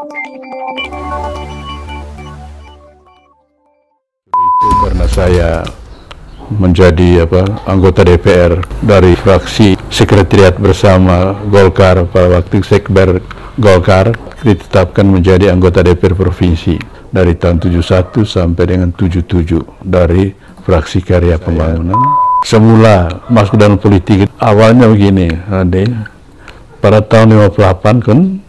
Itu karena saya menjadi anggota DPR dari fraksi Sekretariat Bersama Golkar pada waktu Sekber Golkar ditetapkan menjadi anggota DPR Provinsi dari tahun 71 sampai dengan 77 dari fraksi Karya Pembangunan. Semula masuk dalam politik awalnya begini, pada tahun 58 kan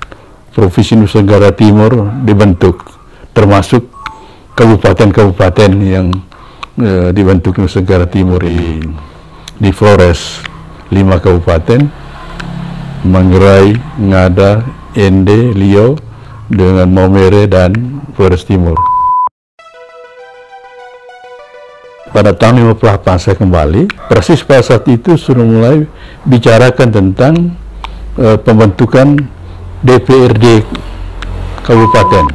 Provinsi Nusa Tenggara Timur dibentuk, termasuk kabupaten-kabupaten yang dibentuk Nusa Tenggara Timur di Flores, 5 kabupaten, Manggarai, Ngada, Ende, Liau, dengan Maumere dan Flores Timur. Pada tahun 58 saya kembali, persis pada saat itu sudah mulai bicarakan tentang pembentukan DPRD Kabupaten.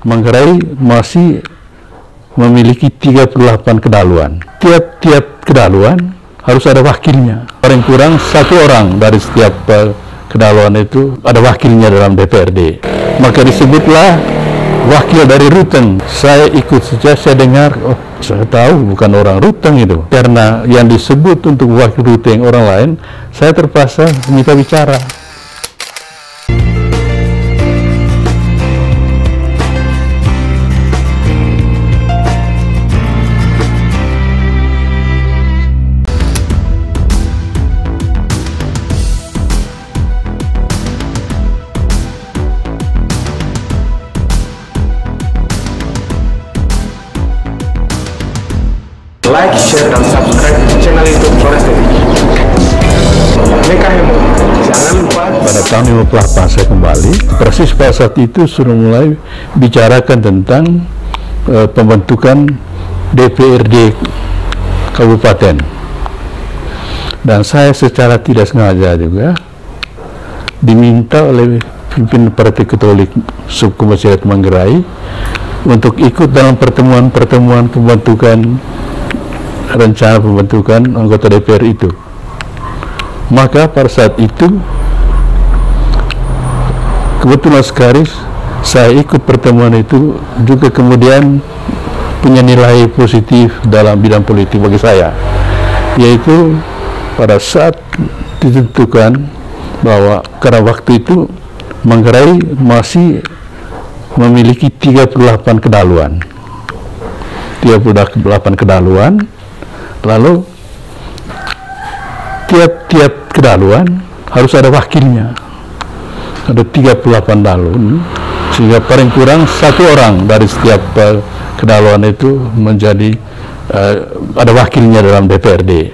Manggarai masih memiliki 38 kedaluan. Tiap-tiap kedaluan harus ada wakilnya. Paling kurang 1 orang dari setiap kedaluan itu ada wakilnya dalam DPRD. Maka disebutlah wakil dari Ruteng. Saya ikut saja, saya dengar, oh saya tahu bukan orang Ruteng itu. Karena yang disebut untuk wakil Ruteng orang lain, saya terpaksa minta bicara. Like, share, dan subscribe channel YouTube Flores TV. Jangan lupa. Pada tahun 58 saya kembali, persis pada saat itu sudah mulai bicarakan tentang pembentukan DPRD Kabupaten. Dan saya secara tidak sengaja juga diminta oleh pimpinan Partai Katolik Subkomisariat Manggarai untuk ikut dalam pertemuan-pertemuan rencana pembentukan anggota DPR itu. Maka pada saat itu kebetulan sekali saya ikut pertemuan itu, juga kemudian punya nilai positif dalam bidang politik bagi saya, yaitu pada saat ditentukan bahwa karena waktu itu Manggarai masih memiliki 38 kedaluan. 38 kedaluan. Lalu tiap-tiap kedaluan harus ada wakilnya, ada 38 daluan, sehingga paling kurang 1 orang dari setiap kedaluan itu menjadi ada wakilnya dalam DPRD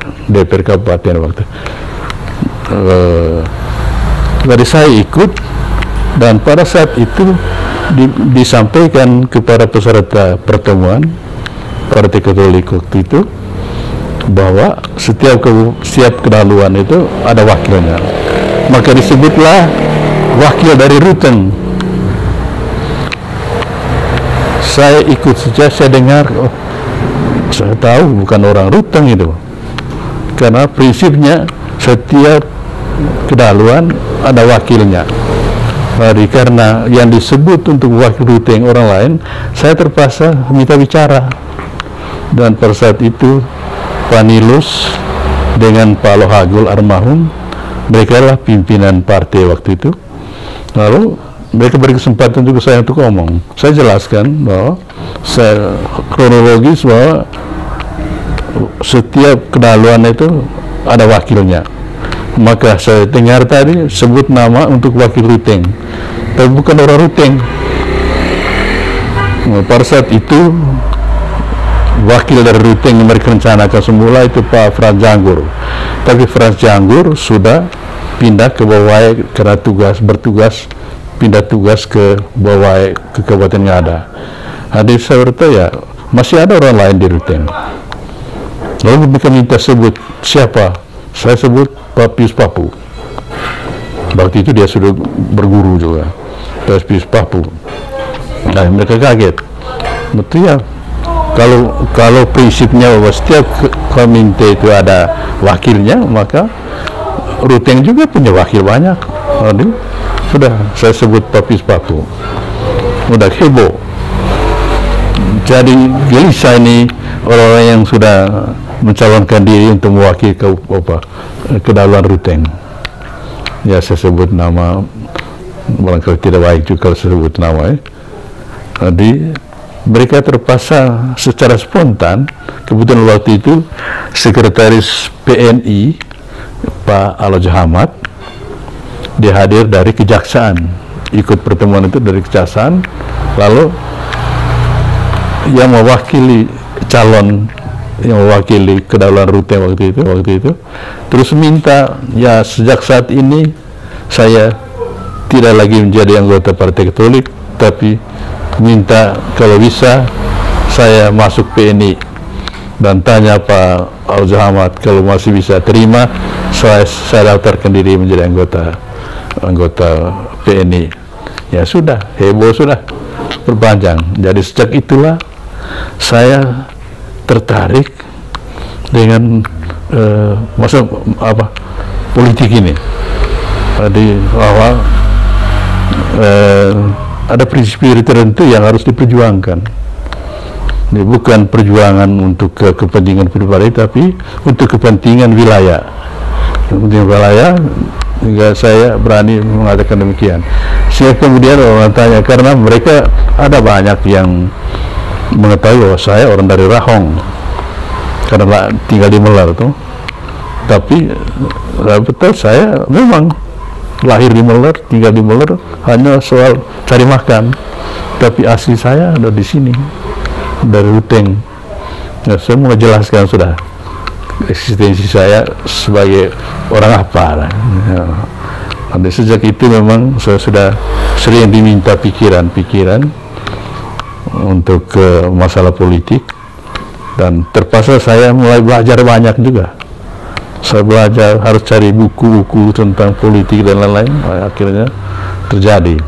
Kabupaten waktu. Jadi saya ikut, dan pada saat itu disampaikan kepada peserta pertemuan Partai Katolik waktu itu bahwa setiap kedaluan itu ada wakilnya. Maka disebutlah wakil dari Ruteng. Saya ikut saja, saya dengar, oh saya tahu bukan orang Ruteng itu. Karena prinsipnya setiap kedaluan ada wakilnya. Jadi karena yang disebut untuk wakil Ruteng orang lain, saya terpaksa minta bicara. Dan pada saat itu Pak Nilus dengan Pak Lohagul almarhum, mereka adalah pimpinan partai waktu itu. Lalu mereka beri kesempatan juga saya untuk ngomong. Saya jelaskan bahwa saya kronologis bahwa setiap kedaluan itu ada wakilnya. Maka saya dengar tadi sebut nama untuk wakil Ruteng, tapi bukan orang Ruteng. Pada saat itu wakil dari Ruteng yang mereka rencanakan semula itu Pak Frans Janggur, tapi Frans Janggur sudah pindah ke Bawai karena pindah tugas ke Bawai, ke Kabupaten Ngada. Hadir saya bertanya, ya masih ada orang lain di Ruteng. Lalu mereka minta sebut siapa, saya sebut Pak Pius Papu. Waktu itu dia sudah berguru juga, Pak Pius Papu. Nah mereka kaget, betul ya. Kalau prinsipnya bahwa setiap komite itu ada wakilnya, maka Ruteng juga punya wakil banyak. Jadi sudah saya sebut Pak Pius Papu. udah heboh. Jadi gelisah ini orang-orang yang sudah mencalonkan diri untuk mewakili kedaulatan Ruteng. Ya, saya sebut nama, barangkali tidak baik juga kalau saya sebut nama. Jadi mereka terpaksa secara spontan, kebetulan waktu itu Sekretaris PNI Pak Aloja Ahmad, dia hadir dari Kejaksaan, ikut pertemuan itu dari Kejaksaan, lalu yang mewakili calon, yang mewakili kedaulatan Ruteng waktu itu terus minta, ya sejak saat ini saya tidak lagi menjadi anggota Partai Katolik, tapi minta kalau bisa saya masuk PNI, dan tanya Pak Aloja Ahmad kalau masih bisa terima saya daftarkan diri menjadi anggota PNI. Ya sudah, heboh sudah berpanjang. Jadi sejak itulah saya tertarik dengan politik ini. Jadi bahwa ada prinsip tertentu yang harus diperjuangkan. Ini bukan perjuangan untuk kepentingan pribadi, tapi untuk kepentingan wilayah. Kepentingan wilayah, hingga saya berani mengatakan demikian. Sehingga kemudian orang tanya, karena mereka ada banyak yang mengetahui bahwa saya orang dari Rahong, karena tinggal di Melar tuh. Tapi betul, saya memang lahir di Melar, tinggal di Melar, hanya soal cari makan. Tapi asli saya ada di sini, dari Ruteng. Ya, saya mau jelaskan sudah eksistensi saya sebagai orang apa. Ya. Jadi sejak itu memang saya sudah sering diminta pikiran-pikiran untuk masalah politik, dan terpaksa saya mulai belajar banyak juga. Saya belajar, harus cari buku-buku tentang politik dan lain-lain, akhirnya terjadi.